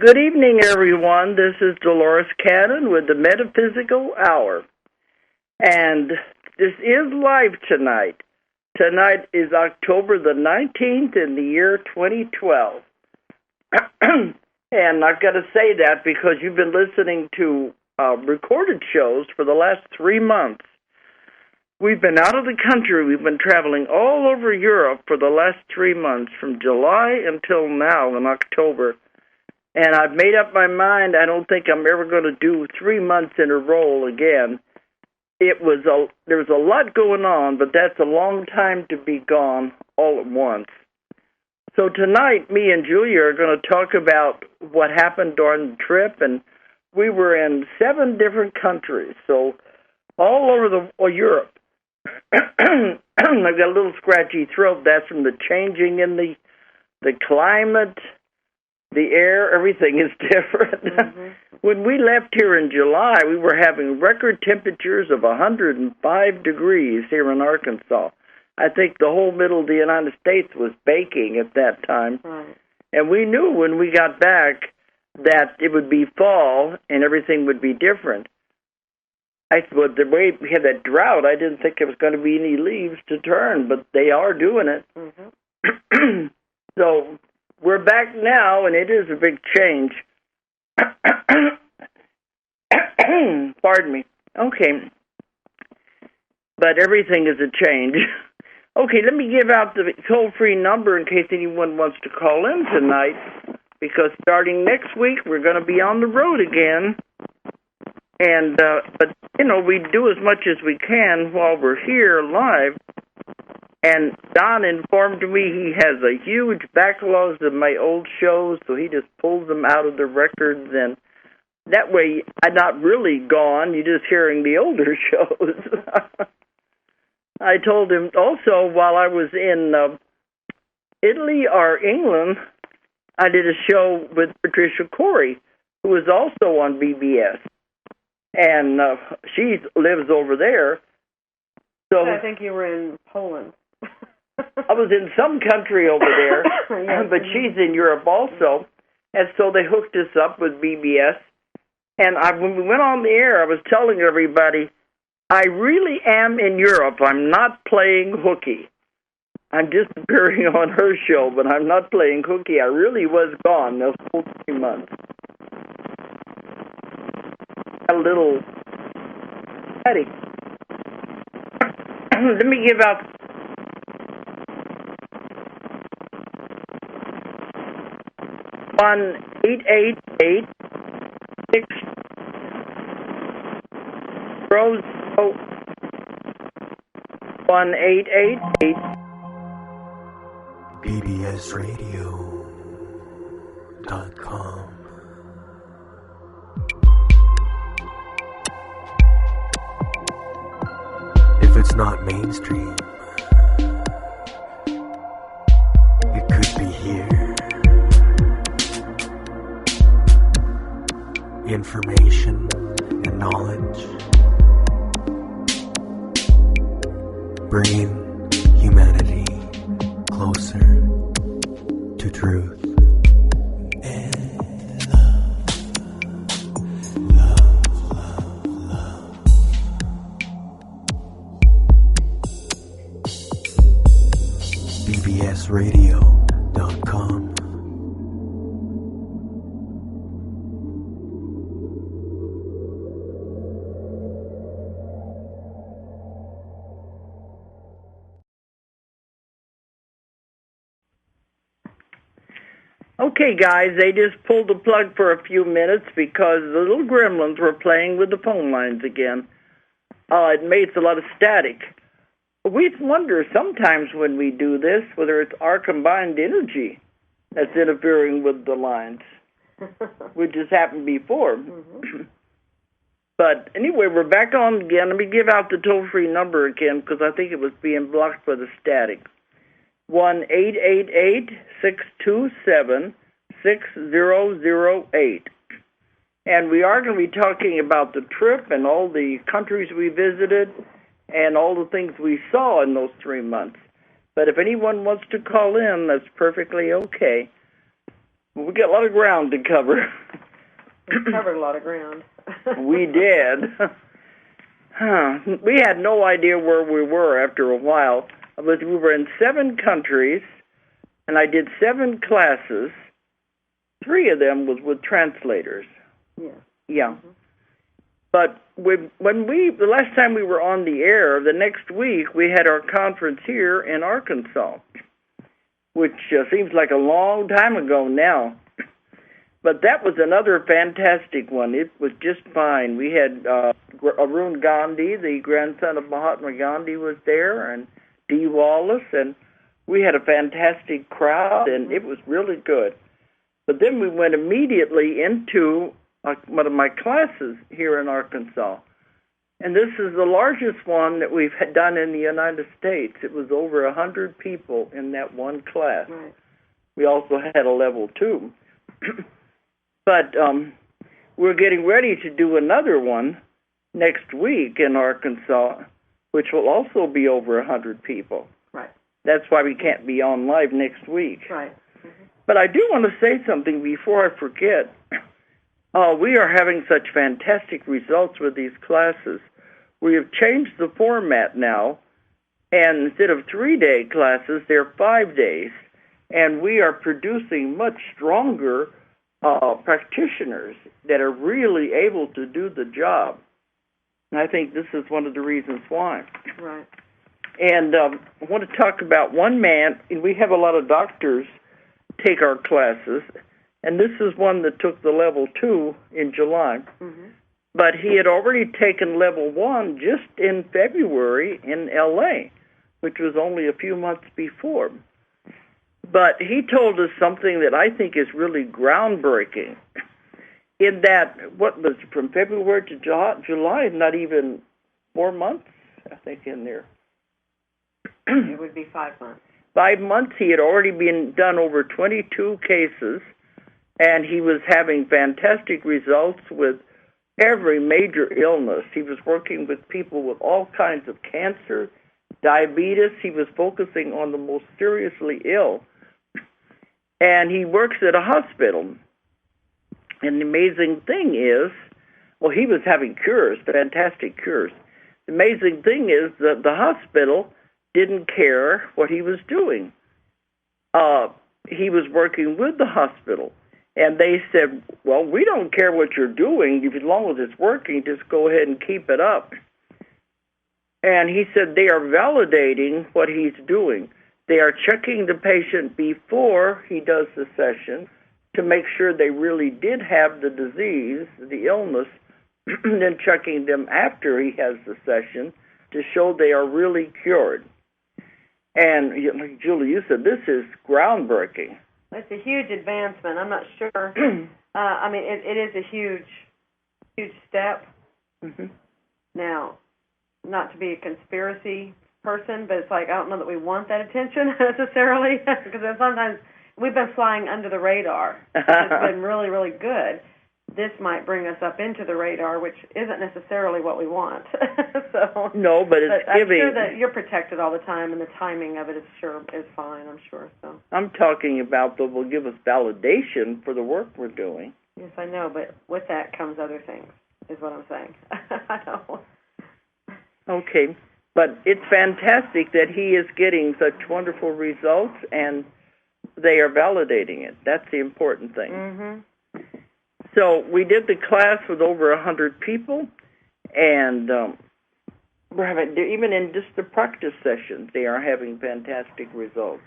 Good evening, everyone. This is Dolores Cannon with the Metaphysical Hour. And this is live tonight. Tonight is October the 19th in the year 2012. And I've got to say that because you've been listening to recorded shows for the last 3 months. We've been out of the country. We've been traveling all over Europe for the last 3 months, from July until now in October. And I've made up my mind. I don't think I'm ever going to do 3 months in a row again. There was a lot going on, but that's a long time to be gone all at once. So tonight, me and Julia are going to talk about what happened during the trip, and we were in 7 different countries, so all over Europe. I've got a little scratchy throat. That's from the changing in the climate. The air, everything is different. Mm-hmm. When we left here in July, we were having record temperatures of 105 degrees here in Arkansas. I think the whole middle of the United States was baking at that time. Right. And we knew when we got back that it would be fall and everything would be different. But the way we had that drought, I didn't think there was going to be any leaves to turn, but they are doing it. Mm-hmm. So we're back now, and it is a big change. Pardon me. Okay. But everything is a change. Okay, let me give out the toll-free number in case anyone wants to call in tonight, because starting next week, we're going to be on the road again. And, but, we do as much as we can while we're here live. And Don informed me he has a huge backlog of my old shows, so he just pulls them out of the records, and that way I'm not really gone. You're just hearing the older shows. I told him also while I was in Italy or England, I did a show with Patricia Corey, who was also on BBS, and she lives over there. So I think you were in Poland. I was in some country over there, yes, but she's in Europe also, and so they hooked us up with BBS. And when we went on the air, I was telling everybody, I really am in Europe. I'm not playing hooky. I'm just appearing on her show, but I'm not playing hooky. I really was gone those whole 3 months. A little headache. Let me give out 1-888-6 Rose 1-888 bbsradio.com. If it's not mainstream, it could be here. Information and knowledge, bringing humanity closer to truth and love. bbsradio.com. Okay, guys, they just pulled the plug for a few minutes because the little gremlins were playing with the phone lines again. It makes a lot of static. We wonder sometimes when we do this whether it's our combined energy that's interfering with the lines, which has happened before. Mm-hmm. But anyway, we're back on again. Let me give out the toll-free number again because I think it was being blocked by the static. 1-888-627-6008. And we are going to be talking about the trip and all the countries we visited and all the things we saw in those 3 months. But if anyone wants to call in, that's perfectly okay. We got a lot of ground to cover. We covered a lot of ground. We did. We had no idea where we were after a while. But we were in 7 countries, and I did 7 classes. 3 of them was with translators. Yeah. Mm-hmm. But the last time we were on the air, the next week, we had our conference here in Arkansas, which seems like a long time ago now. But that was another fantastic one. It was just fine. We had Arun Gandhi, the grandson of Mahatma Gandhi, was there, and Dee Wallace, and we had a fantastic crowd, and it was really good. But then we went immediately into one of my classes here in Arkansas. And this is the largest one that we've done in the United States. It was over 100 people in that one class. Right. We also had a level 2. But we're getting ready to do another one next week in Arkansas, which will also be over 100 people. Right. That's why we can't be on live next week. Right. Mm-hmm. But I do want to say something before I forget. We are having such fantastic results with these classes. We have changed the format now, and instead of 3-day classes, they're 5 days. And we are producing much stronger practitioners that are really able to do the job. And I think this is one of the reasons why. Right. And I want to talk about one man, and we have a lot of doctors take our classes, and this is one that took the level 2 in July. Mm-hmm. But he had already taken level 1 just in February in L.A., which was only a few months before. But he told us something that I think is really groundbreaking, in that, what was it, from February to July, not even 4 months, I think, in there. It would be 5 months. 5 months, he had already done over 22 cases, and he was having fantastic results with every major illness. He was working with people with all kinds of cancer, diabetes. He was focusing on the most seriously ill. And he works at a hospital. And the amazing thing is, well, he was having cures, fantastic cures. The amazing thing is that the hospital didn't care what he was doing. He was working with the hospital. And they said, well, we don't care what you're doing. As long as it's working, just go ahead and keep it up. And he said they are validating what he's doing. They are checking the patient before he does the session to make sure they really did have the disease, the illness, and then checking them after he has the session to show they are really cured. And, like Julie, you said, this is groundbreaking. It's a huge advancement. I'm not sure. I mean, it is a huge step. Mm-hmm. Now, not to be a conspiracy person, but it's like, I don't know that we want that attention necessarily, because sometimes we've been flying under the radar. It's been really, really good. This might bring us up into the radar, which isn't necessarily what we want. No, but it's giving. I'm sure that you're protected all the time, and the timing of it is fine. I'm sure. So I'm talking about that will give us validation for the work we're doing. Yes, I know, but with that comes other things, is what I'm saying. I know. Okay, but it's fantastic that he is getting such wonderful results, and they are validating it. That's the important thing. Mm-hmm. So we did the class with over 100 people, and we're having, even in just the practice sessions, they are having fantastic results.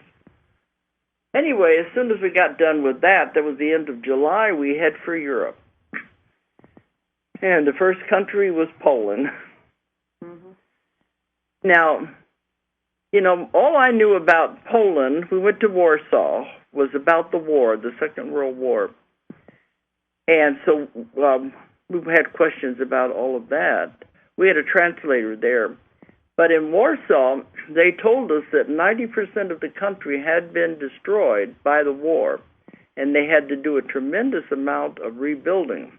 Anyway, as soon as we got done with that was the end of July, we head for Europe. And the first country was Poland. Mm-hmm. Now, you know, all I knew about Poland, we went to Warsaw, was about the war, the Second World War. And so we had questions about all of that. We had a translator there. But in Warsaw, they told us that 90% of the country had been destroyed by the war, and they had to do a tremendous amount of rebuilding.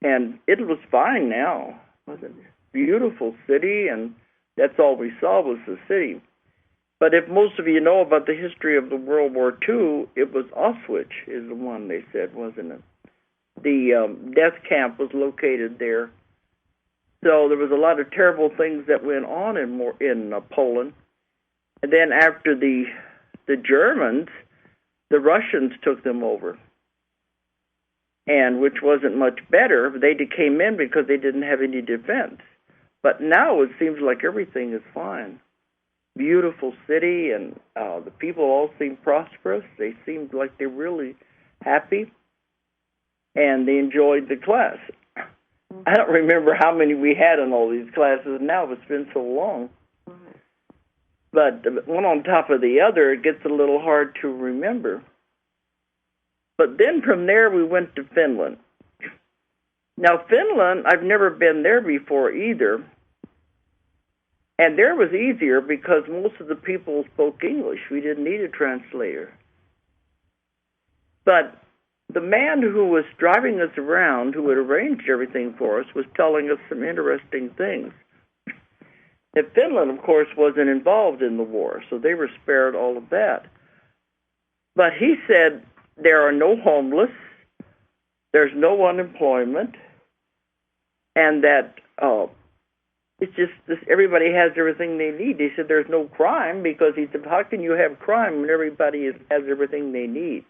And it was fine now. It was a beautiful city, and that's all we saw was the city. But if most of you know about the history of the World War II, it was Auschwitz is the one they said, wasn't it? The death camp was located there. So there was a lot of terrible things that went on in Poland. And then after the Germans, the Russians took them over, and which wasn't much better. They came in because they didn't have any defense. But now it seems like everything is fine. Beautiful city, and the people all seem prosperous. They seemed like they're really happy, and they enjoyed the class. I don't remember how many we had in all these classes now. It's been so long. But one on top of the other, it gets a little hard to remember. But then from there, we went to Finland. Now, Finland, I've never been there before either. And there was easier because most of the people spoke English. We didn't need a translator. But the man who was driving us around, who had arranged everything for us, was telling us some interesting things. And Finland, of course, wasn't involved in the war, so they were spared all of that. But he said there are no homeless, there's no unemployment, and that it's just this, everybody has everything they need. He said there's no crime because he said, how can you have crime when everybody has everything they need?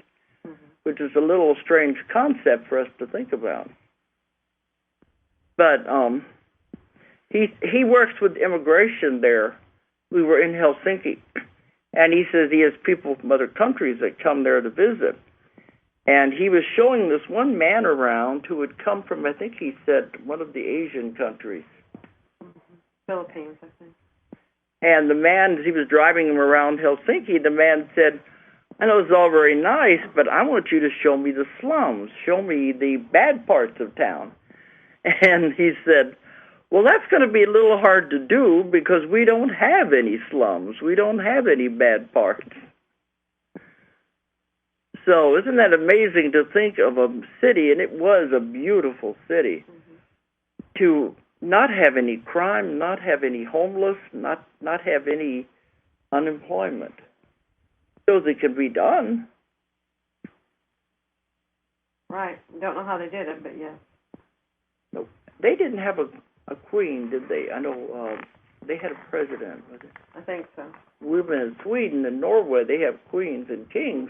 Which is a little strange concept for us to think about. But he works with immigration there. We were in Helsinki, and he says he has people from other countries that come there to visit. And he was showing this one man around who had come from, I think he said, one of the Asian countries. Philippines, I think. And the man, as he was driving him around Helsinki, the man said, I know it's all very nice, but I want you to show me the slums. Show me the bad parts of town. And he said, well, that's going to be a little hard to do because we don't have any slums. We don't have any bad parts. So isn't that amazing to think of a city, and it was a beautiful city, to not have any crime, not have any homeless, not have any unemployment. Shows it can be done. Right. Don't know how they did it, but yes. No, they didn't have a queen, did they? I know they had a president. Was it? I think so. We've been in Sweden and Norway. They have queens and kings.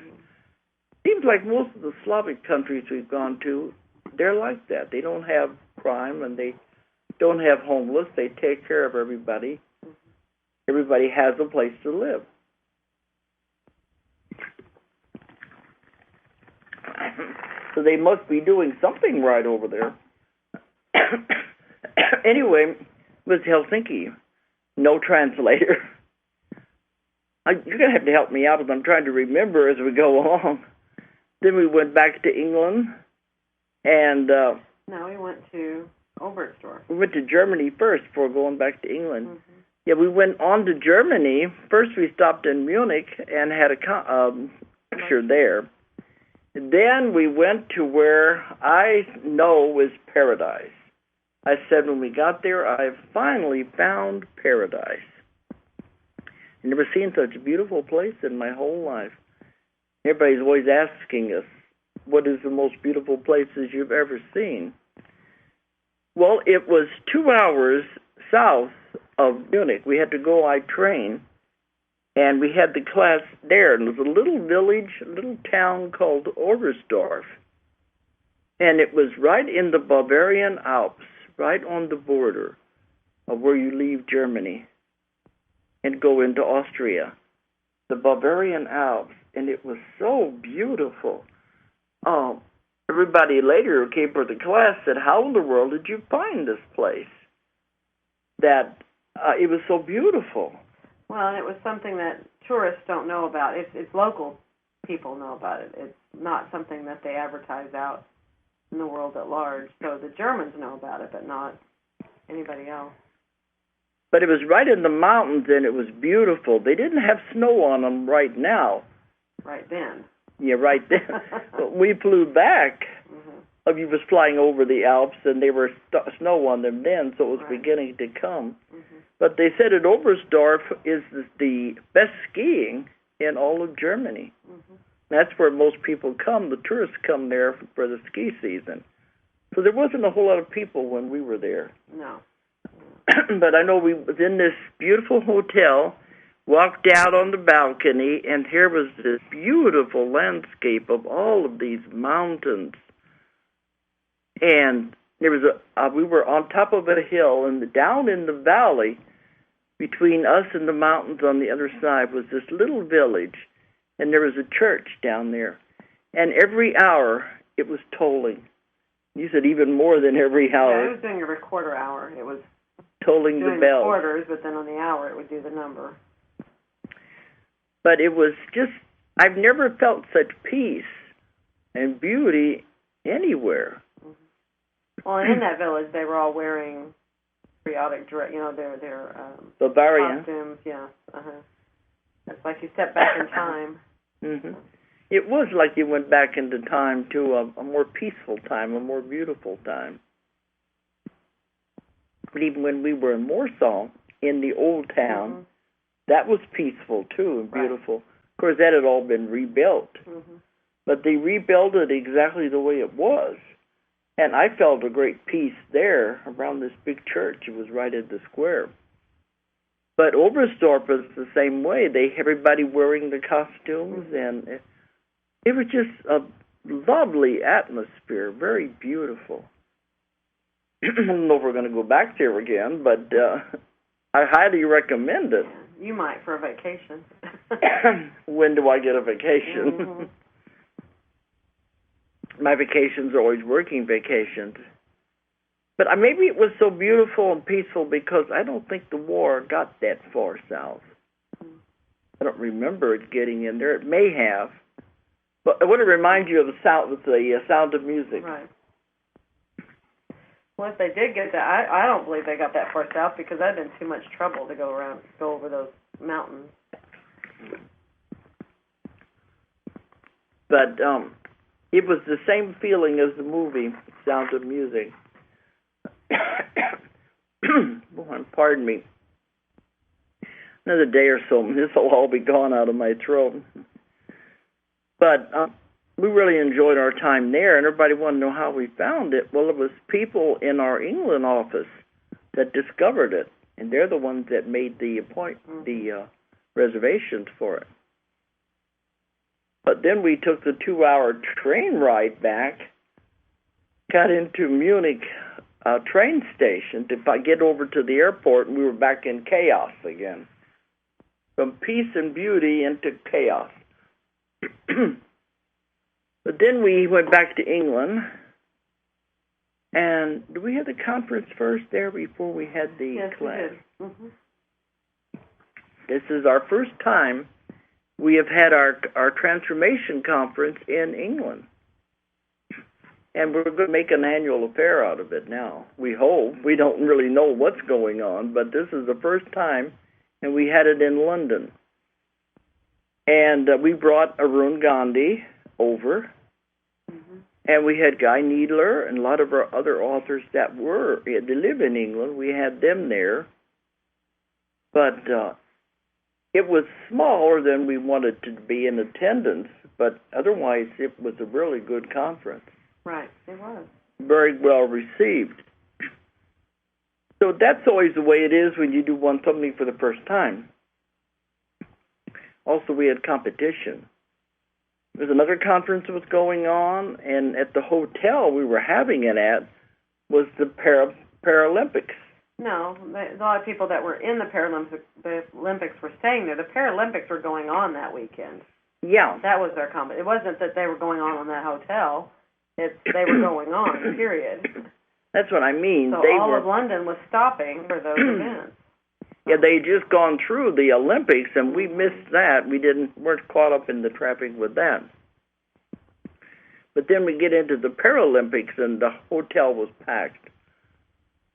Seems like most of the Slavic countries we've gone to, they're like that. They don't have crime and they don't have homeless. They take care of everybody. Everybody has a place to live. So they must be doing something right over there. Anyway, it was Helsinki. No translator. You're going to have to help me out as I'm trying to remember as we go along. Then we went back to England, and... no, we went to Oberstdorf. We went to Germany first before going back to England. Mm-hmm. Yeah, we went on to Germany. First we stopped in Munich and had a lecture there. Then we went to where I know is paradise. I said when we got there, I've finally found paradise. I've never seen such a beautiful place in my whole life. Everybody's always asking us, what is the most beautiful places you've ever seen? Well, it was 2 hours south of Munich. We had to go by train. And we had the class there, and it was a little village, a little town called Oberstdorf. And it was right in the Bavarian Alps, right on the border of where you leave Germany and go into Austria. The Bavarian Alps, and it was so beautiful. Everybody later who came for the class said, how in the world did you find this place? That it was so beautiful. Well, and it was something that tourists don't know about. It's local people know about it. It's not something that they advertise out in the world at large. So the Germans know about it, but not anybody else. But it was right in the mountains, and it was beautiful. They didn't have snow on them right now. Right then. Yeah, right then. We flew back. Mm-hmm. Was flying over the Alps, and there were snow on them then, so it was beginning to come. Mm-hmm. But they said at Oberstdorf is the best skiing in all of Germany. Mm-hmm. That's where most people come. The tourists come there for the ski season. So there wasn't a whole lot of people when we were there. No. But I know we was in this beautiful hotel, walked out on the balcony, and here was this beautiful landscape of all of these mountains. And there was we were on top of a hill, and down in the valley, between us and the mountains on the other side, was this little village, and there was a church down there. And every hour, it was tolling. You said even more than every hour. Yeah, it was doing every quarter hour. It was tolling the doing bells. the quarters, but then on the hour, it would do the number. But it was just, I've never felt such peace and beauty anywhere. Well, and in that village, they were all wearing patriotic dress, their Bavarian costumes. Yeah, It's like you step back in time. Mm-hmm. It was like you went back into time to a more peaceful time, a more beautiful time. But even when we were in Warsaw, in the old town, mm-hmm. that was peaceful too and beautiful. Right. Of course, that had all been rebuilt, mm-hmm. but they rebuilt it exactly the way it was. And I felt a great peace there around this big church. It was right at the square. But Oberstdorf was the same way. Everybody wearing the costumes, and it was just a lovely atmosphere, very beautiful. I don't know if we're going to go back there again, but I highly recommend it. Yeah, you might for a vacation. When do I get a vacation? Mm-hmm. My vacations are always working vacations. But maybe it was so beautiful and peaceful because I don't think the war got that far south. I don't remember it getting in there. It may have. But I want to remind you of the Sound of Music. Right. Well, if they did get that, I don't believe they got that far south because that'd been too much trouble to go over those mountains. But it was the same feeling as the movie Sound of Music. Pardon me. Another day or so, this will all be gone out of my throat. But we really enjoyed our time there, and everybody wanted to know how we found it. Well, it was people in our England office that discovered it, and they're the ones that made the reservations for it. But then we took the 2-hour train ride back, got into Munich train station to get over to the airport, and we were back in chaos again. From peace and beauty into chaos. But then we went back to England, and did we have the conference first there before we had the class? Yes, we did. Mm-hmm. This is our first time we have had our transformation conference in England. And we're going to make an annual affair out of it now. We hope. We don't really know what's going on, but this is the first time, and we had it in London. And we brought Arun Gandhi over, mm-hmm. and we had Guy Needler and a lot of our other authors that live in England. We had them there. But it was smaller than we wanted to be in attendance, but otherwise it was a really good conference. Right, it was. Very well received. So that's always the way it is when you do something for the first time. Also, we had competition. There's another conference that was going on, and at the hotel we were having it at was the Paralympics. No, a lot of people that were in the Paralympics were staying there. The Paralympics were going on that weekend. Yeah. That was their competition. It wasn't that they were going on that hotel. They were going on, period. That's what I mean. So all of London was stopping for those events. Yeah, they had just gone through the Olympics, and we missed that. We weren't caught up in the traffic with that. But then we get into the Paralympics, and the hotel was packed.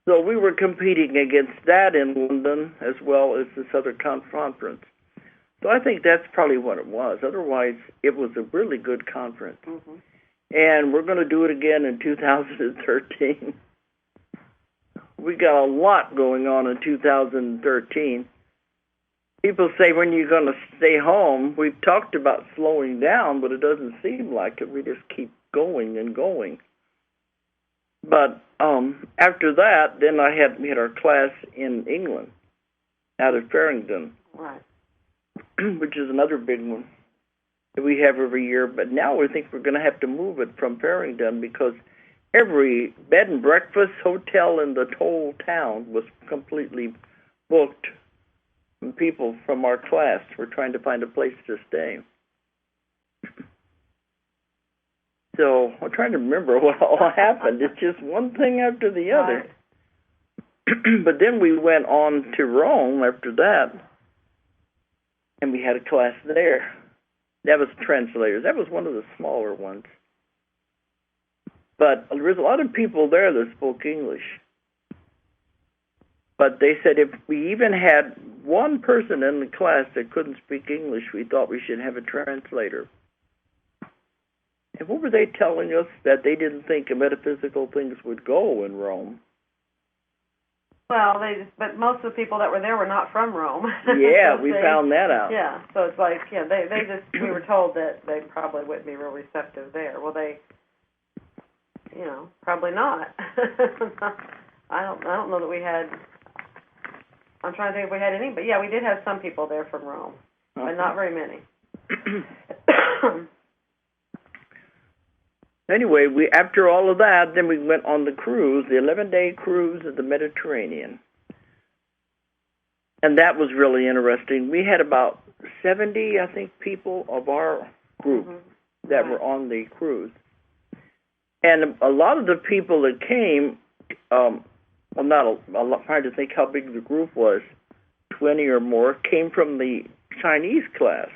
So we were competing against that in London as well as this other conference. So I think that's probably what it was. Otherwise, it was a really good conference. Mm-hmm. And we're going to do it again in 2013. we got a lot going on in 2013. People say, when you're going to stay home? We've talked about slowing down, but it doesn't seem like it. We just keep going and going. But after that, then we had our class in England, out of Farringdon, Right. which is another big one that we have every year. But now we think we're going to have to move it from Farringdon because every bed and breakfast hotel in the whole town was completely booked. And people from our class were trying to find a place to stay. So I'm trying to remember what all happened. It's just one thing after the other. Right. But then we went on to Rome after that, and we had a class there. That was translators. That was one of the smaller ones. But there was a lot of people there that spoke English. But they said if we even had one person in the class that couldn't speak English, we thought we should have a translator. And what were they telling us? That they didn't think metaphysical things would go in Rome. Well, but most of the people that were there were not from Rome. Yeah, we found that out. Yeah, so it's like, we were told that they probably wouldn't be real receptive there. Well, probably not. I don't know that we had. I'm trying to think if we had any, but yeah, we did have some people there from Rome, but not very many. Anyway, after all of that, then we went on the cruise, the 11-day cruise of the Mediterranean. And that was really interesting. We had about 70, I think, people of our group that were on the cruise. And a lot of the people that came, I'm trying to think how big the group was, 20 or more, came from the Chinese class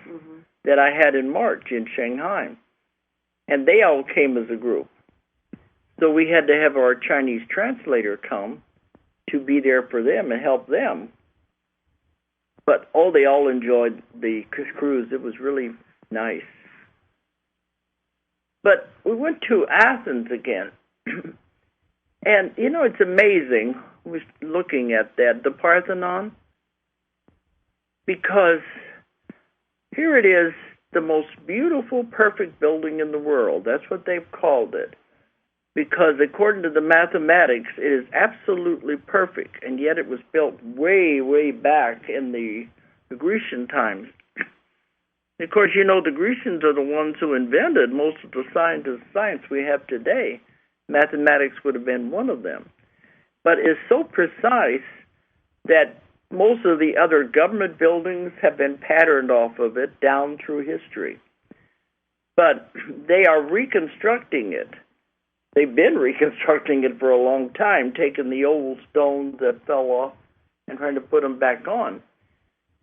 that I had in March in Shanghai. And they all came as a group. So we had to have our Chinese translator come to be there for them and help them. But they all enjoyed the cruise. It was really nice. But we went to Athens again. And, it's amazing, looking at that, the Parthenon, because here it is, the most beautiful, perfect building in the world. That's what they've called it. Because according to the mathematics, it is absolutely perfect, and yet it was built way, way back in the Grecian times. Of course, the Grecians are the ones who invented most of the science we have today. Mathematics would have been one of them. But it's so precise that most of the other government buildings have been patterned off of it down through history. But they are reconstructing it. They've been reconstructing it for a long time, taking the old stones that fell off and trying to put them back on.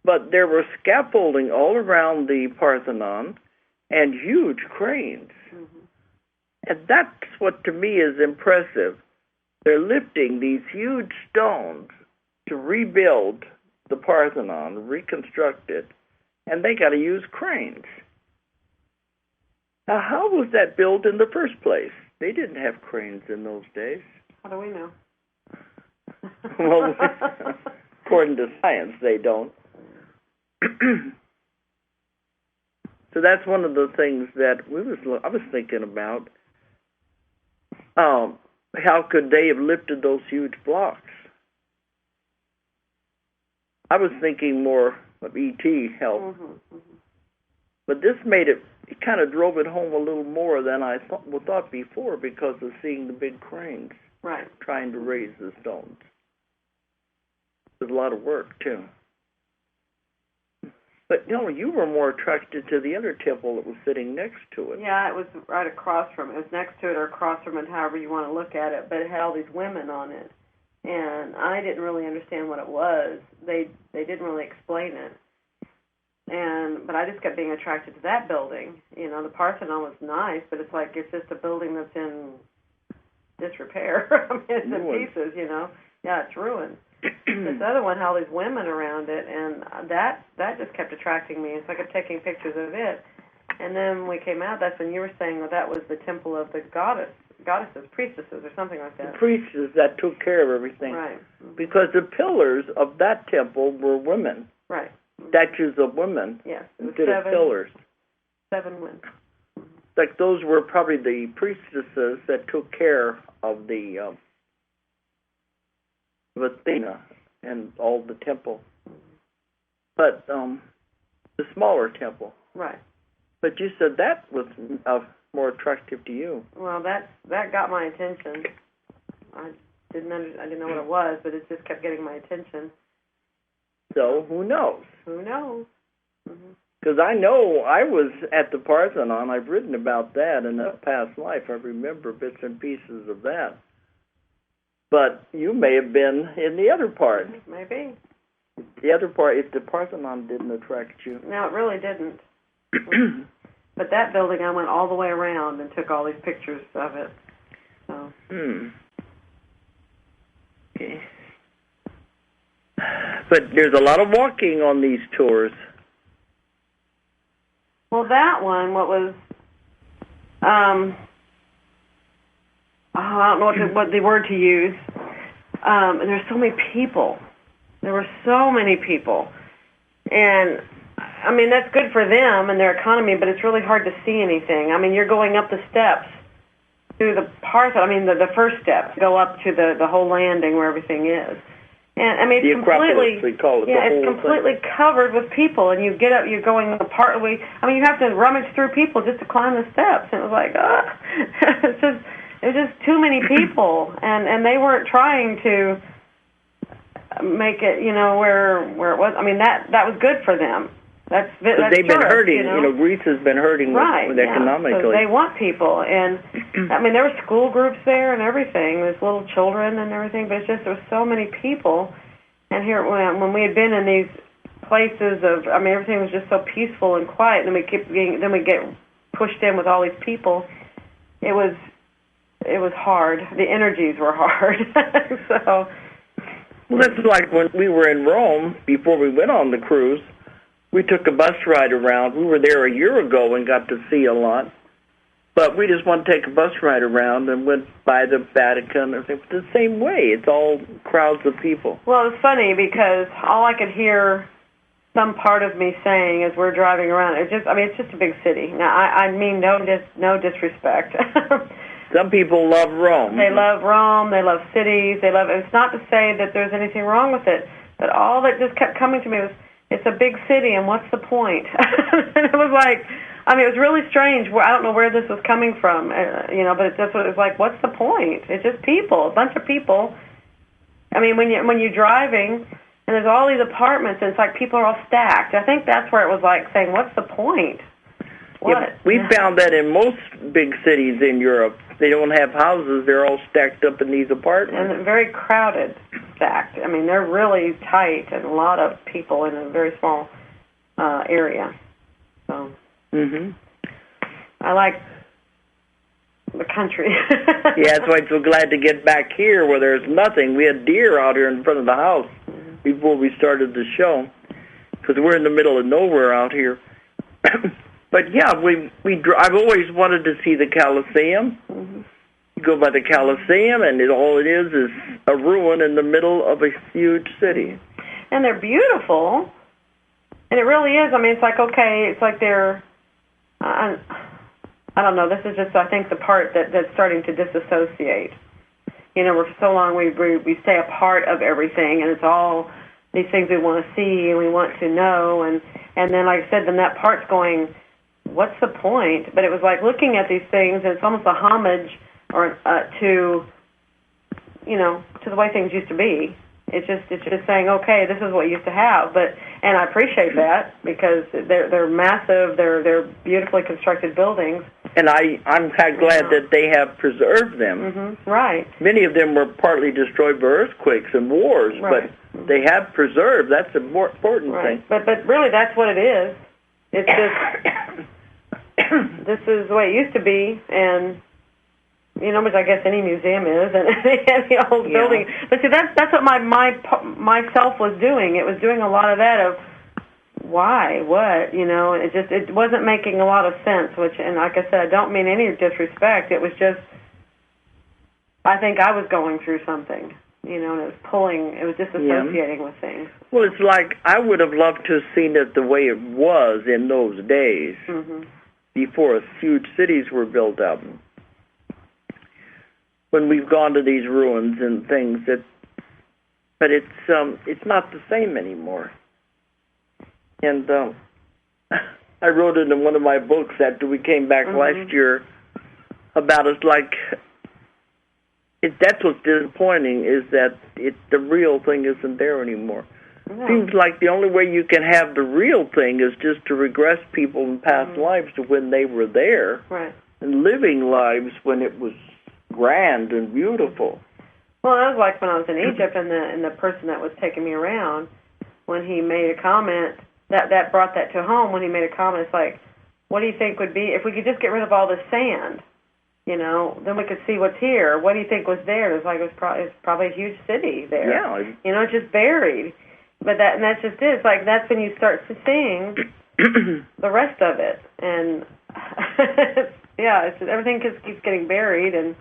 But there was scaffolding all around the Parthenon and huge cranes. And that's what, to me, is impressive. They're lifting these huge stones to rebuild the Parthenon, reconstruct it, and they got to use cranes. Now, how was that built in the first place? They didn't have cranes in those days. How do we know? Well, according to science, they don't. So that's one of the things that I was thinking about. How could they have lifted those huge blocks? I was thinking more of E.T. help. But this made it kind of drove it home a little more than I thought before because of seeing the big cranes trying to raise the stones. It was a lot of work, too. But, you were more attracted to the other temple that was sitting next to it. Yeah, it was right across from it. It was next to it or across from it, however you want to look at it. But it had all these women on it. And I didn't really understand what it was. They didn't really explain it. But I just kept being attracted to that building. The Parthenon was nice, but it's like it's just a building that's in disrepair. I mean, it's in pieces, Yeah, it's ruined. This other one had all these women around it, and that just kept attracting me. So I kept taking pictures of it. And then when we came out, that's when you were saying that was the temple of the goddess goddesses, priestesses, or something like that. The priestesses that took care of everything. Right. Because the pillars of that temple were women. Right. Statues of women. Yes. Instead of pillars. 7 women. Like those were probably the priestesses that took care of the of Athena and all the temple. But the smaller temple. Right. But you said that was more attractive to you. Well, that got my attention. I didn't know what it was, but it just kept getting my attention. So who knows? Who knows? Because I know I was at the Parthenon. I've written about that in a past life. I remember bits and pieces of that. But you may have been in the other part. Maybe. The other part, if the Parthenon didn't attract you. No, it really didn't. But that building, I went all the way around and took all these pictures of it. So. Okay. But there's a lot of walking on these tours. Well, that one, what was, I don't know what the word to use. There's so many people. There were so many people. And, I mean, that's good for them and their economy, but it's really hard to see anything. I mean, you're going up the steps through the Parthenon. I mean, the first step, go up to the whole landing where everything is. And I mean, it's completely, we call it, it's completely covered with people. And you get up, you're going partly. I mean, you have to rummage through people just to climb the steps. And it was like, it was just too many people, and they weren't trying to make it, where it was. I mean, that was good for them. That's they've been hurting. Greece has been hurting with economically. So they want people, and I mean, there were school groups there and everything. There's little children and everything, but it's just there were so many people. And here, when we had been in these places everything was just so peaceful and quiet. And then we get pushed in with all these people. It was hard. The energies were hard. So. Well, that's like when we were in Rome before we went on the cruise. We took a bus ride around. We were there a year ago and got to see a lot. But we just want to take a bus ride around and went by the Vatican. It's the same way. It's all crowds of people. Well, it's funny because all I could hear some part of me saying as we're driving around, it's just a big city. Now, I mean no disrespect. Some people love Rome. They love Rome. They love cities. It's not to say that there's anything wrong with it, but all that just kept coming to me was, it's a big city, and what's the point? And it was like, it was really strange. I don't know where this was coming from, but it's just what it was like. What's the point? It's just people, a bunch of people. I mean, when you're driving, and there's all these apartments, and it's like people are all stacked. I think that's where it was like saying, what's the point? What? Yeah, we found that in most big cities in Europe, they don't have houses. They're all stacked up in these apartments. And very crowded, stacked. I mean, they're really tight and a lot of people in a very small area. So I like the country. Yeah, that's why I'm so glad to get back here where there's nothing. We had deer out here in front of the house before we started the show because we're in the middle of nowhere out here. But yeah, I've always wanted to see the Colosseum. You go by the Colosseum, and all it is a ruin in the middle of a huge city. And they're beautiful, and it really is. I mean, it's like it's like they're. I don't know. This is just, I think, the part that's starting to disassociate. We're for so long we stay a part of everything, and it's all these things we want to see and we want to know, and then, like I said, then that part's going, what's the point? But it was like looking at these things, and it's almost a homage or to the way things used to be. It's just saying, okay, this is what you used to have, and I appreciate that because they're massive, they're beautifully constructed buildings. And I'm glad that they have preserved them. Right. Many of them were partly destroyed by earthquakes and wars, right. But they have preserved. That's the more important thing. But really, that's what it is. It's just this is the way it used to be, and which I guess any museum is, and any old building. But see, that's what myself was doing. It was doing a lot of that of why, what, it wasn't making a lot of sense. And like I said, I don't mean any disrespect. It was just I think I was going through something, and it was disassociating with things. Well, it's like I would have loved to have seen it the way it was in those days, before huge cities were built up. When we've gone to these ruins and things, but it's not the same anymore. And I wrote it in one of my books after we came back last year about it's like. That's what's disappointing, is that the real thing isn't there anymore. Yeah. Seems like the only way you can have the real thing is just to regress people in past lives to when they were there, right, and living lives when it was grand and beautiful. Well, that was like when I was in Egypt, and the person that was taking me around, when he made a comment, that brought that to home. When he made a comment, it's like, what do you think would be, if we could just get rid of all this sand, then we could see what's here. What do you think was there? It's like it's probably a huge city there. Yeah. It's just buried. But that's just it. It's like that's when you start seeing the rest of it. And it's just, everything keeps getting buried and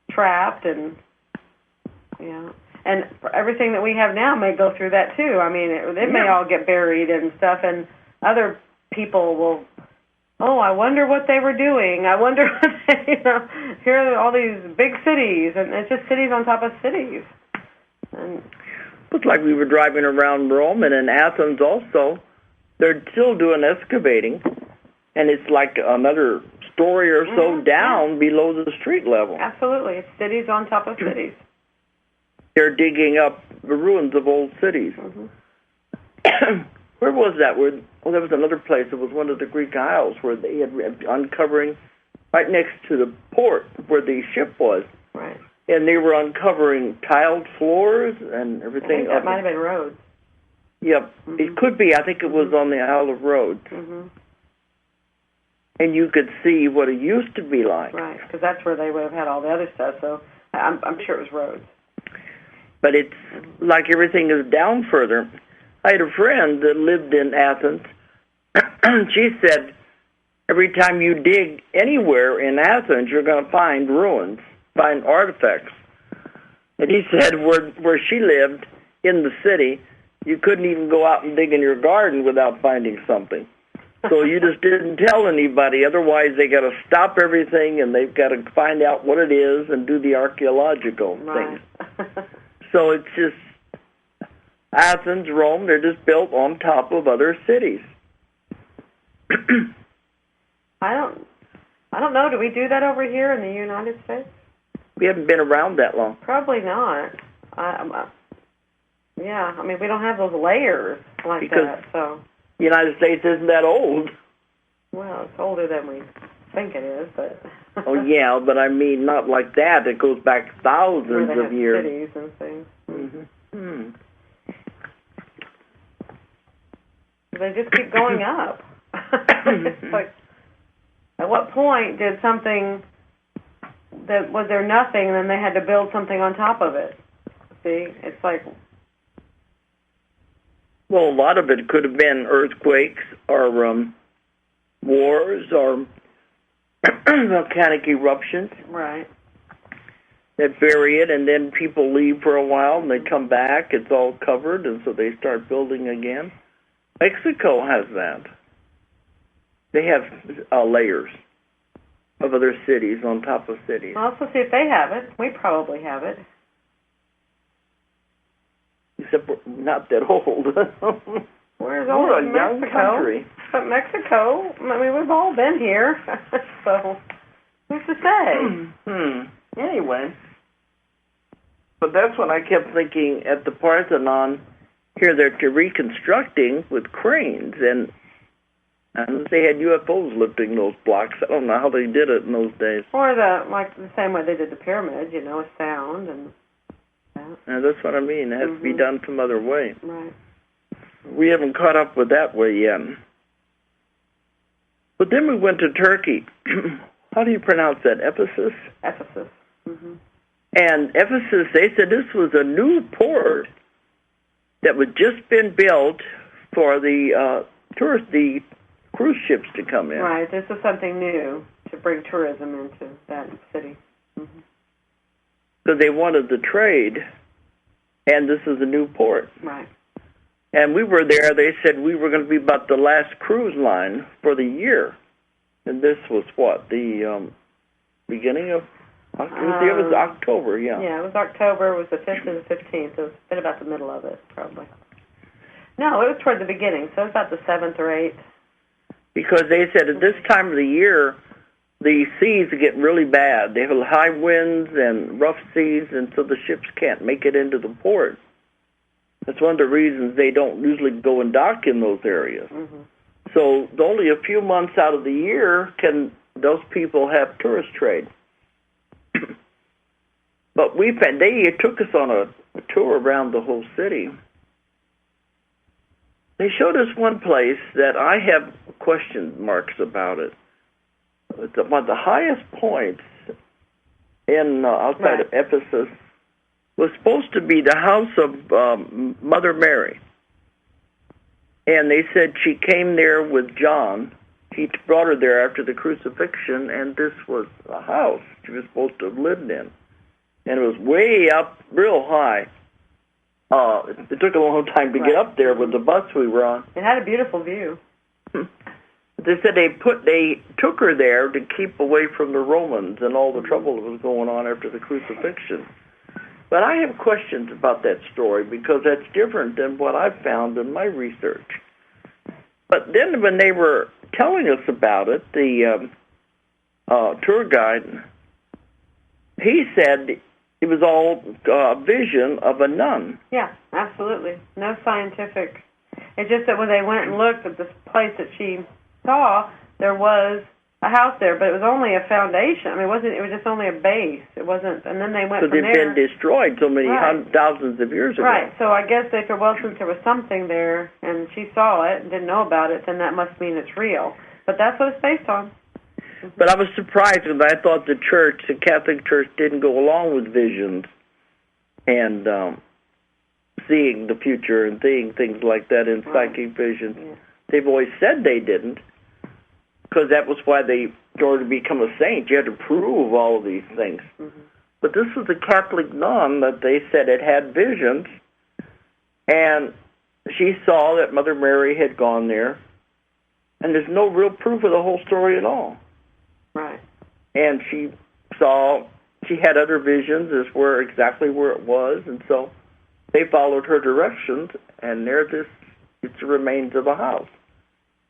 trapped, and and everything that we have now may go through that too. I mean, it may all get buried and stuff, and other people will. Oh, I wonder what they were doing. I wonder what here are all these big cities, and it's just cities on top of cities. And it's like we were driving around Rome, and in Athens also, they're still doing excavating, and it's like another story or so down below the street level. Absolutely. It's cities on top of cities. They're digging up the ruins of old cities. Where was that? There was another place. It was one of the Greek Isles where they had uncovering right next to the port where the ship was. Right. And they were uncovering tiled floors and everything. I think that might have been Rhodes. Yep. It could be. I think it was on the Isle of Rhodes. And you could see what it used to be like. Right, because that's where they would have had all the other stuff. So I'm sure it was Rhodes. But it's like everything is down further. I had a friend that lived in Athens. She said, every time you dig anywhere in Athens, you're going to find ruins, find artifacts. And he said where she lived in the city, you couldn't even go out and dig in your garden without finding something. So you just didn't tell anybody. Otherwise, they got to stop everything, and they've got to find out what it is and do the archaeological things. So it's just Athens, Rome, they're just built on top of other cities. I don't know. Do we do that over here in the United States? We haven't been around that long. Probably not. Yeah, I mean, we don't have those layers like because that. So the United States isn't that old. Well, it's older than we think it is, but. Oh yeah, but I mean not like that. It goes back thousands of years. Cities and things. They just keep going up. It's like, at what point did something that was there nothing, and then they had to build something on top of it? See, it's like. Well, a lot of it could have been earthquakes or wars or volcanic eruptions. Right. That bury it, and then people leave for a while, and they come back. It's all covered, and so they start building again. Mexico has that. They have layers of other cities on top of cities. Well, let's see if they have it. We probably have it. Except we're not that old. We're old in young Mexico. Country. But Mexico, I mean, we've all been here. So, who's to say? Anyway. But that's when I kept thinking at the Parthenon, here they're reconstructing with cranes, and they had UFOs lifting those blocks. I don't know how they did it in those days. Or like the same way they did the pyramids, with sound and that. And that's what I mean. It has to be done some other way. Right. We haven't caught up with that way yet. But then we went to Turkey. How do you pronounce that? Ephesus? Ephesus. And Ephesus, they said this was a new port that had just been built for the the cruise ships to come in. Right. This is something new to bring tourism into that city. because they wanted the trade, and this is a new port. Right. And we were there. They said we were going to be about the last cruise line for the year. And this was what? The beginning of it was October, yeah. Yeah, it was October. It was the 5th and the 15th. It was been about the middle of it, probably. No, it was toward the beginning, so it was about the 7th or 8th. Because they said at this time of the year, the seas get really bad. They have high winds and rough seas, and so the ships can't make it into the port. That's one of the reasons they don't usually go and dock in those areas. Mm-hmm. So only a few months out of the year can those people have tourist trade. But they took us on a tour around the whole city. They showed us one place that I have question marks about it. It's one of the highest points in outside of Ephesus was supposed to be the house of Mother Mary. And they said she came there with John. He brought her there after the crucifixion, and this was a house she was supposed to have lived in. And it was way up, real high. It took a long time to get up there with the bus we were on. It had a beautiful view. They said they took her there to keep away from the Romans and all the trouble that was going on after the crucifixion. But I have questions about that story because that's different than what I've found in my research. But then when they were telling us about it, the tour guide, he said it was all a vision of a nun. Yeah, absolutely. No scientific. It's just that when they went and looked at this place that she saw, there was a house there, but it was only a foundation. I mean, it was just only a base. It wasn't, and then they went from there. Because they've been destroyed so many thousands of years ago. Right, so I guess they said, well, since there was something there, and she saw it and didn't know about it, then that must mean it's real. But that's what it's based on. But I was surprised because I thought the Catholic Church, didn't go along with visions and seeing the future and seeing things like that in psychic visions. Yeah. They've always said they didn't, because that was why in order to become a saint, you had to prove all of these things. Mm-hmm. But this was a Catholic nun that they said had visions, and she saw that Mother Mary had gone there, and there's no real proof of the whole story at all. Right. And she had other visions exactly where it was, and so they followed her directions, and it's the remains of a house.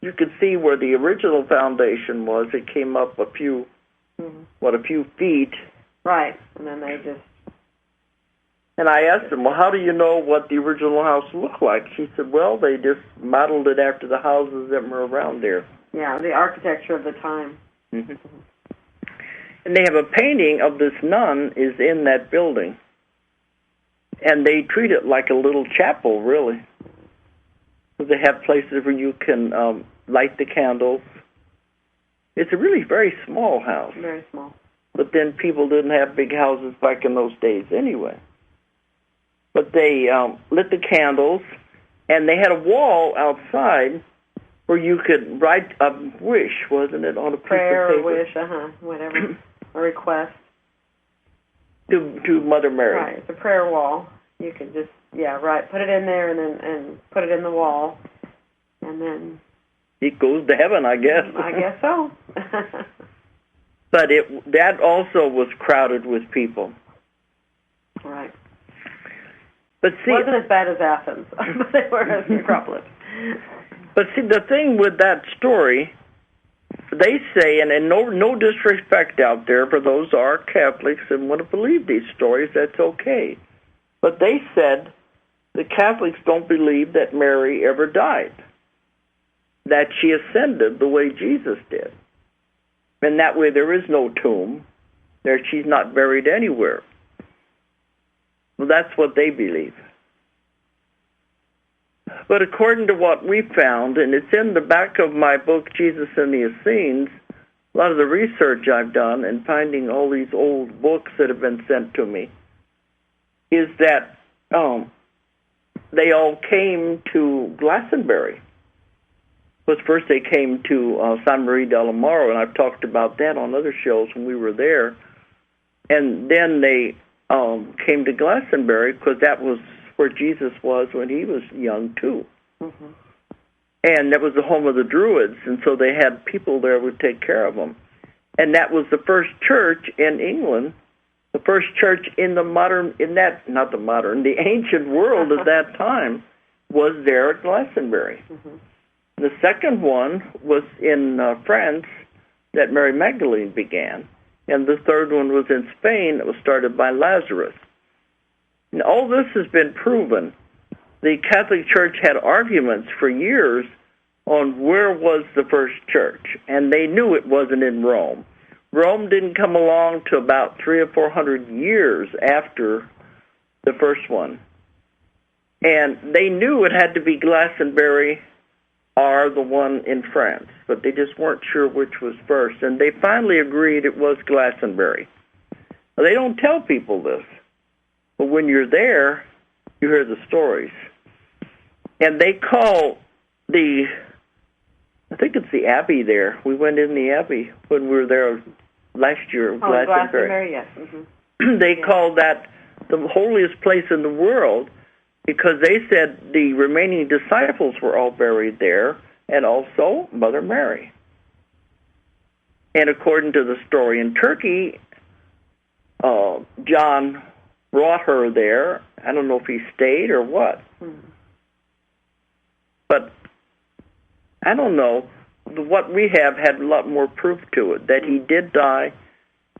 You could see where the original foundation was. It came up a few feet. Right, and then they just... And I asked them, well, how do you know what the original house looked like? She said, well, they just modeled it after the houses that were around there. Yeah, the architecture of the time. Mm-hmm. And they have a painting of this nun is in that building. And they treat it like a little chapel, really. They have places where you can light the candles. It's a really very small house. Very small. But then people didn't have big houses back in those days anyway. But they lit the candles, and they had a wall outside where you could write a wish, wasn't it, on a piece of paper? Prayer or wish, whatever, a request. To Mother Mary. Right, it's a prayer wall. You could just, put it in there and put it in the wall, and then... It goes to heaven, I guess. I guess so. But that also was crowded with people. Right. But see, it wasn't as bad as Athens, but they were as Acropolis. But see, the thing with that story, they say, and no disrespect out there for those who are Catholics and want to believe these stories, that's okay. But they said the Catholics don't believe that Mary ever died, that she ascended the way Jesus did. And that way there is no tomb, she's not buried anywhere. Well, that's what they believe. But according to what we found, and it's in the back of my book, Jesus and the Essenes, a lot of the research I've done and finding all these old books that have been sent to me, is that they all came to Glastonbury. But first they came to San Maria del Moro, and I've talked about that on other shows when we were there. And then they came to Glastonbury because that was where Jesus was when he was young, too. Mm-hmm. And that was the home of the Druids, and so they had people there who would take care of them. And that was the first church in England, the first church in the the ancient world at that time was there at Glastonbury. Mm-hmm. The second one was in France that Mary Magdalene began, and the third one was in Spain that was started by Lazarus. And all this has been proven. The Catholic Church had arguments for years on where was the first church, and they knew it wasn't in Rome. Rome didn't come along till about 300 or 400 years after the first one. And they knew it had to be Glastonbury or the one in France, but they just weren't sure which was first. And they finally agreed it was Glastonbury. Now, they don't tell people this, but when you're there, you hear the stories. And they call I think it's the Abbey there. We went in the Abbey when we were there last year. Glastonbury, yes. Mm-hmm. They called that the holiest place in the world because they said the remaining disciples were all buried there, and also Mother Mary. And according to the story in Turkey, John brought her there. I don't know if he stayed or what. Mm-hmm. But I don't know. What we have had a lot more proof to it, that he did die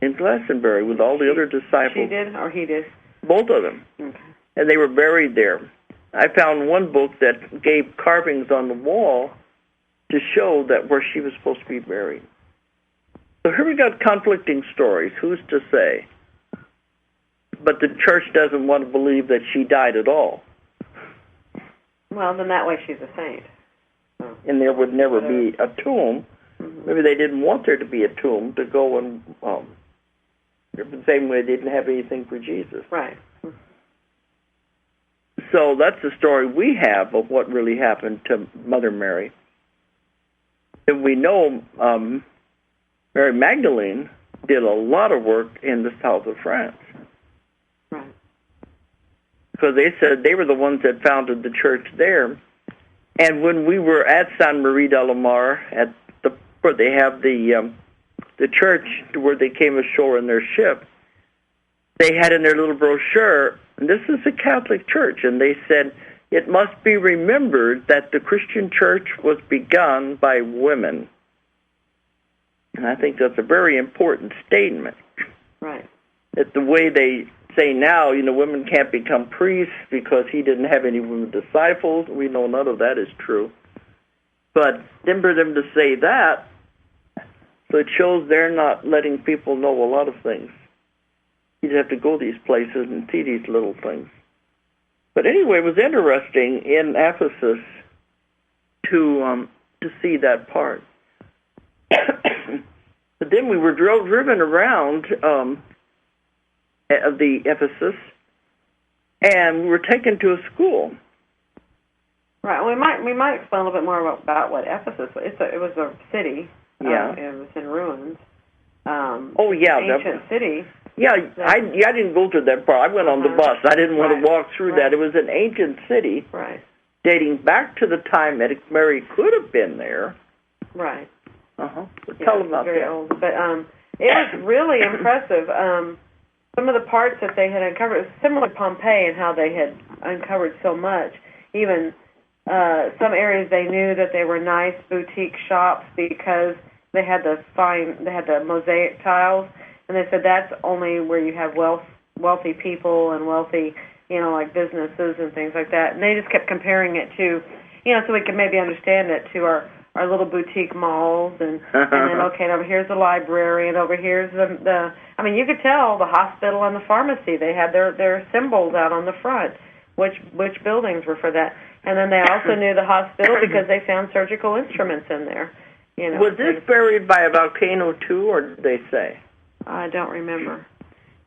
in Glastonbury with all the other disciples. She did, or he did? Both of them. Okay. And they were buried there. I found one book that gave carvings on the wall to show that where she was supposed to be buried. So here we got conflicting stories. Who's to say? But the church doesn't want to believe that she died at all. Well, then that way she's a saint. And there would never be a tomb. Mm-hmm. Maybe they didn't want there to be a tomb to go and the same way they didn't have anything for Jesus. Right. So that's the story we have of what really happened to Mother Mary. And we know Mary Magdalene did a lot of work in the south of France. Right. Because they said they were the ones that founded the church there. And when we were at Sainte Marie de la Mar, where they have the church where they came ashore in their ship, they had in their little brochure, and this is a Catholic church, and they said, it must be remembered that the Christian church was begun by women. And I think that's a very important statement. Right. That the way they say now, women can't become priests because he didn't have any women disciples. We know none of that is true. But then for them to say that, so it shows they're not letting people know a lot of things. You have to go these places and see these little things. But anyway, it was interesting in Ephesus to see that part. But then we were driven around the Ephesus, and we were taken to a school. Right. Well, we might explain a little bit more about what Ephesus was. It was a city. Yeah. It was in ruins. Ancient city. Yeah, I didn't go to that part. I went on the bus. I didn't want to walk through that. It was an ancient city, right, dating back to the time that Mary could have been there. Right. Tell them about very that. Old. But it was really impressive. Some of the parts that they had uncovered, it was similar to Pompeii and how they had uncovered so much. Even some areas they knew that they were nice boutique shops because they had the mosaic tiles, and they said that's only where you have wealthy people and wealthy, like businesses and things like that. And they just kept comparing it to, so we could maybe understand it to our little boutique malls, and then over here's the library, and over here's the you could tell the hospital and the pharmacy, they had their symbols out on the front, which buildings were for that. And then they also knew the hospital because they found surgical instruments in there. Was this buried by a volcano too, or did they say? I don't remember.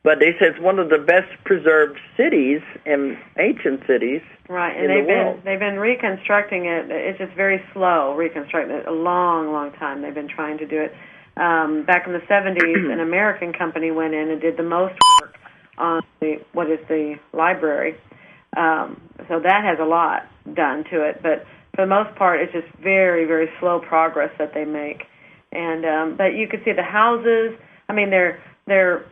But they said it's one of the best preserved cities and ancient cities. Right, and they've been reconstructing it. It's just very slow reconstructing it. A long, long time they've been trying to do it. Back in the 70s, an American company went in and did the most work on the library. So that has a lot done to it, but for the most part, it's just very, very slow progress that they make. And but you could see the houses. I mean, they're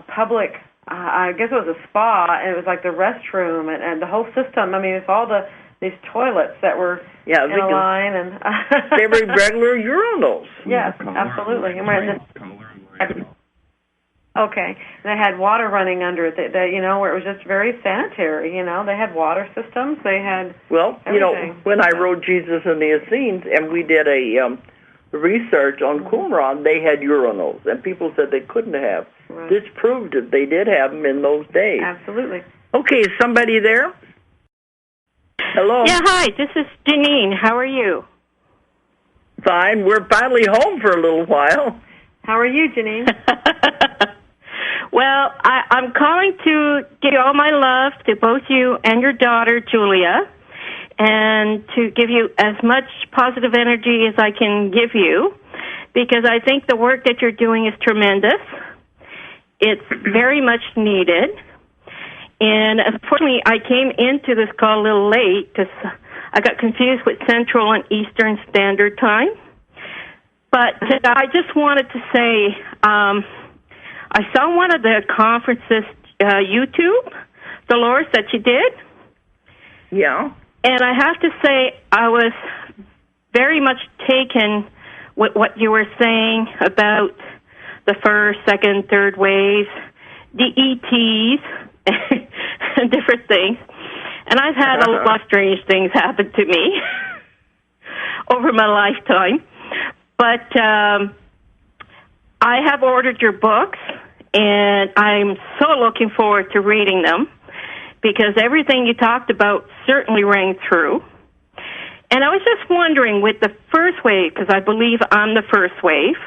public. I guess it was a spa, and it was like the restroom and the whole system. I mean, it's all these toilets that were in a line, and they were regular urinals. Yes, absolutely. And we're in this. Okay, and they had water running under it. That where it was just very sanitary. They had water systems. They had everything. When I wrote Jesus and the Essenes, and we did a research on Qumran, they had urinals, and people said they couldn't have. Right. This proved that they did have them in those days. Absolutely. Okay, is somebody there? Hello? Yeah, hi, this is Janine. How are you? Fine. We're finally home for a little while. How are you, Janine? Well, I'm calling to give all my love to both you and your daughter, Julia, and to give you as much positive energy as I can give you, because I think the work that you're doing is tremendous. It's very much needed. And unfortunately, I came into this call a little late because I got confused with Central and Eastern Standard Time. But I just wanted to say, I saw one of the conferences, YouTube, Dolores, that you did. Yeah. And I have to say, I was very much taken with what you were saying about the first, second, third waves, the ETs, and different things. And I've had a lot of strange things happen to me over my lifetime. But I have ordered your books, and I'm so looking forward to reading them, because everything you talked about certainly rang through. And I was just wondering, with the first wave, because I believe I'm the first wave,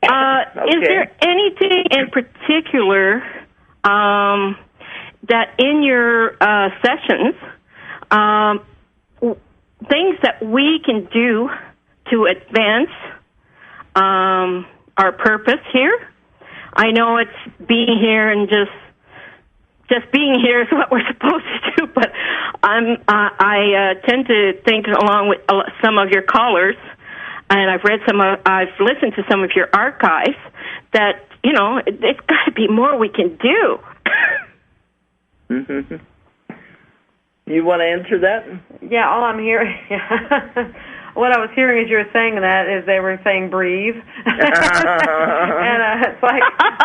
is there anything in particular that in your sessions, things that we can do to advance our purpose here? I know it's being here and just being here is what we're supposed to do, but I tend to think, along with some of your callers, and I've listened to some of your archives, that it's got to be more we can do. Mm-hmm. You want to answer that? Yeah, all I'm hearing, what I was hearing as you were saying that is they were saying breathe, and it's like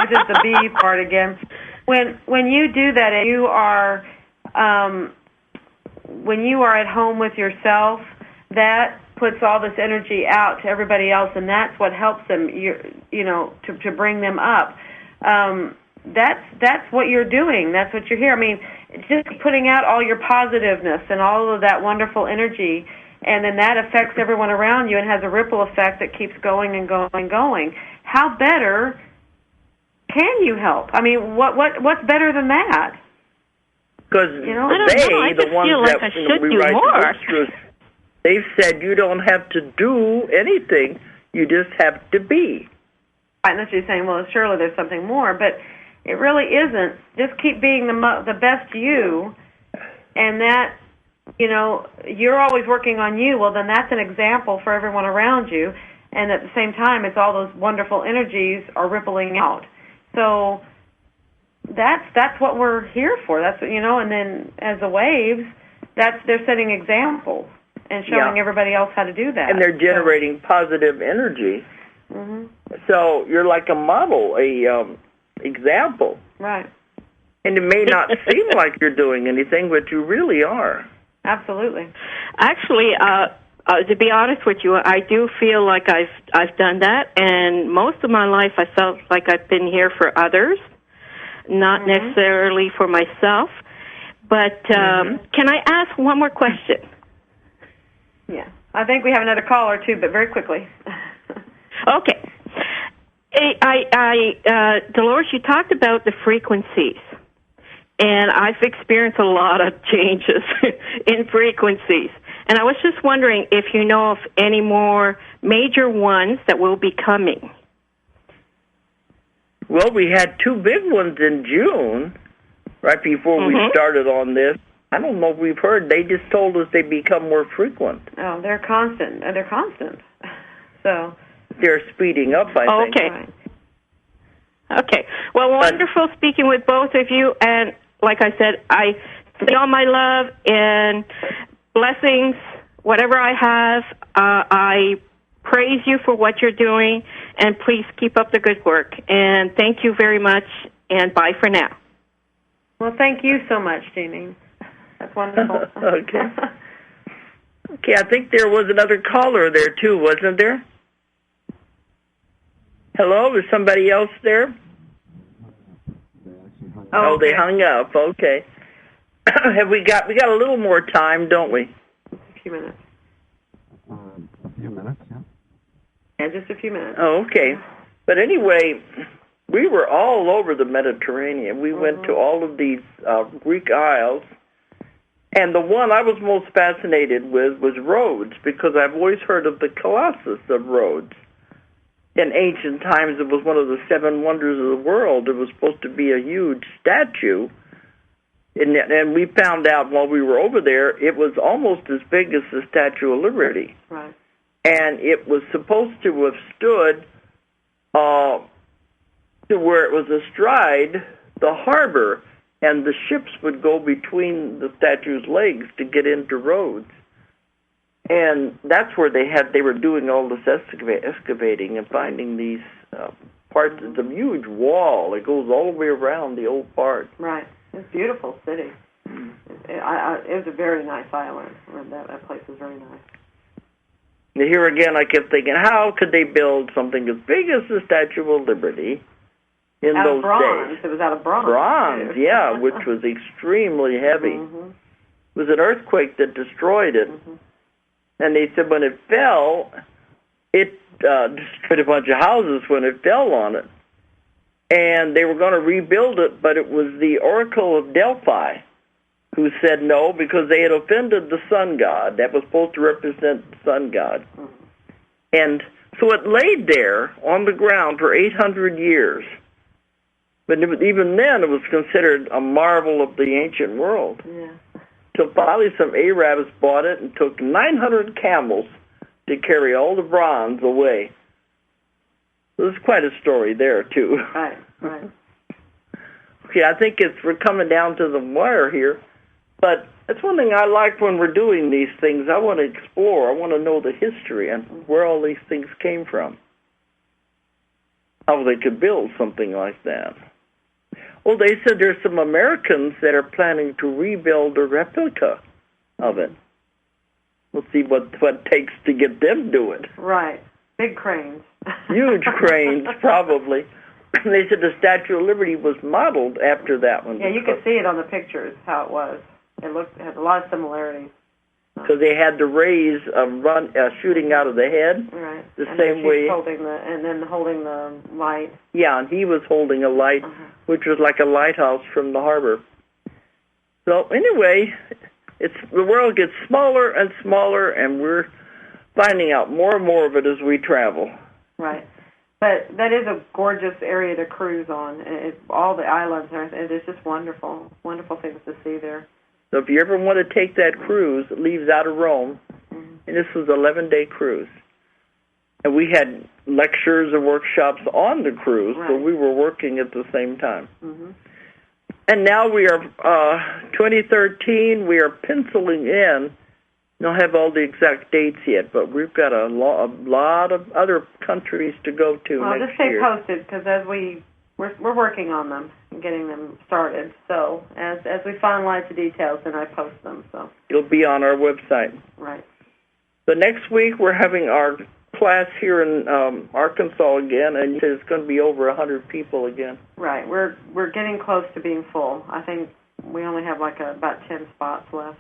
just the B part again. When you do that, you are when you are at home with yourself, that puts all this energy out to everybody else, and that's what helps them, to bring them up. That's what you're doing. That's what you're here. I mean, just putting out all your positiveness and all of that wonderful energy, and then that affects everyone around you and has a ripple effect that keeps going and going and going. How better can you help? I mean, what's better than that? Because the ones that we write the books through, they've said you don't have to do anything. You just have to be. Right, and that's what you're saying, well, surely there's something more, but it really isn't. Just keep being the best you, and that, you're always working on you. Well, then that's an example for everyone around you, and at the same time, it's all those wonderful energies are rippling out. So that's what we're here for. That's what, and then as the waves, they're setting examples and showing everybody else how to do that. And they're generating positive energy. Mm-hmm. So you're like a model, example. Right. And it may not seem like you're doing anything, but you really are. Absolutely. Actually, to be honest with you, I do feel like I've done that, and most of my life I felt like I've been here for others, not necessarily for myself. But can I ask one more question? Yeah. I think we have another call or two, but very quickly. Okay. Dolores, you talked about the frequencies, and I've experienced a lot of changes in frequencies. And I was just wondering if you know of any more major ones that will be coming. Well, we had two big ones in June, right before we started on this. I don't know if we've heard. They just told us they become more frequent. Oh, they're constant. They're constant. So they're speeding up, I think. Okay. Right. Okay. Well, wonderful speaking with both of you. And like I said, I send all my love and blessings, whatever I have. I praise you for what you're doing, and please keep up the good work. And thank you very much, and bye for now. Well, thank you so much, Jeannie. That's wonderful. Okay. Okay, I think there was another caller there, too, wasn't there? Hello, is somebody else there? Oh, okay. They hung up. Okay. Have we got a little more time, don't we? A few minutes. A few minutes, yeah. Yeah, just a few minutes. Oh, okay. But anyway, we were all over the Mediterranean. We went to all of these Greek isles. And the one I was most fascinated with was Rhodes, because I've always heard of the Colossus of Rhodes. In ancient times, it was one of the seven wonders of the world. It was supposed to be a huge statue. And we found out while we were over there, it was almost as big as the Statue of Liberty. Right. And it was supposed to have stood to where it was astride the harbor, and the ships would go between the statue's legs to get into Rhodes. And that's where they were doing all this excavating and finding these parts. It's a huge wall. It goes all the way around the old part. Right. It's a beautiful city. It was a very nice island. That place was very nice. Here again, I kept thinking, how could they build something as big as the Statue of Liberty in out those of bronze. days? It was out of bronze. Bronze, too. yeah, which was extremely heavy. It was an earthquake that destroyed it. And they said when it fell, it destroyed a bunch of houses when it fell on it. And they were going to rebuild it, but it was the Oracle of Delphi who said no, because they had offended the sun god. That was supposed to represent the sun god. And so it laid there on the ground for 800 years. But even then, it was considered a marvel of the ancient world. Yeah. So finally, some Arabs bought it and took 900 camels to carry all the bronze away. There's quite a story there, too. Right, right. Okay, I think we're coming down to the wire here. But that's one thing I like when we're doing these things. I want to explore. I want to know the history and where all these things came from. How they could build something like that. Well, they said there's some Americans that are planning to rebuild a replica of it. We'll see what it takes to get them to it. Right. Big cranes. Huge cranes, probably. They said the Statue of Liberty was modeled after that one. Yeah, you could see it on the pictures, how it was. It had a lot of similarities. Because they had the rays shooting out of the head. Right. The and same way. Holding the light. Yeah, and he was holding a light, which was like a lighthouse from the harbor. So anyway, the world gets smaller and smaller, and we're finding out more and more of it as we travel. Right. But that is a gorgeous area to cruise on. All the islands, it is just wonderful, wonderful things to see there. So if you ever want to take that cruise, it leaves out of Rome, and this was an 11-day cruise. And we had lectures and workshops on the cruise, so we were working at the same time. And now we are, 2013, we are penciling in. Don't have all the exact dates yet, but we've got a lot of other countries to go to next year. Just stay posted, because as we're working on them and getting them started. So as we finalize the details, then I post them. So it'll be on our website. Right. So next week we're having our class here in Arkansas again, and it's going to be over 100 people again. Right. We're getting close to being full. I think we only have about 10 spots left.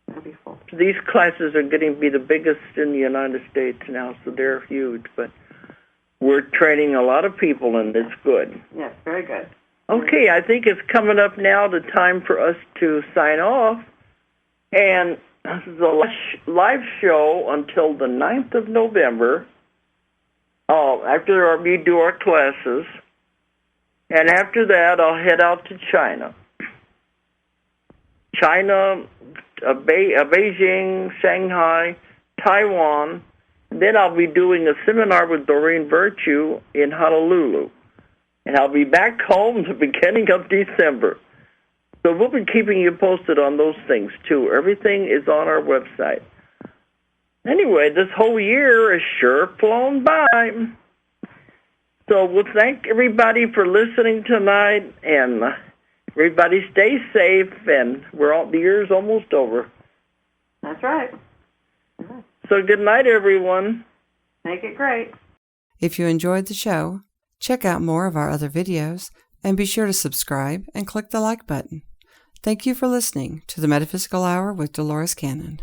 It'll be full. These classes are getting to be the biggest in the United States now, so they're huge. But we're training a lot of people, and it's good. Yes, very good. Okay, I think it's coming up now, the time for us to sign off. And this is a live show until the 9th of November. After we do our classes. And after that, I'll head out to China. Beijing, Shanghai, Taiwan. Then I'll be doing a seminar with Doreen Virtue in Honolulu. And I'll be back home the beginning of December. So we'll be keeping you posted on those things, too. Everything is on our website. Anyway, this whole year has sure flown by. So we'll thank everybody for listening tonight, and everybody stay safe, and the year's almost over. That's right. So good night, everyone. Make it great. If you enjoyed the show, check out more of our other videos, and be sure to subscribe and click the like button. Thank you for listening to the Metaphysical Hour with Dolores Cannon.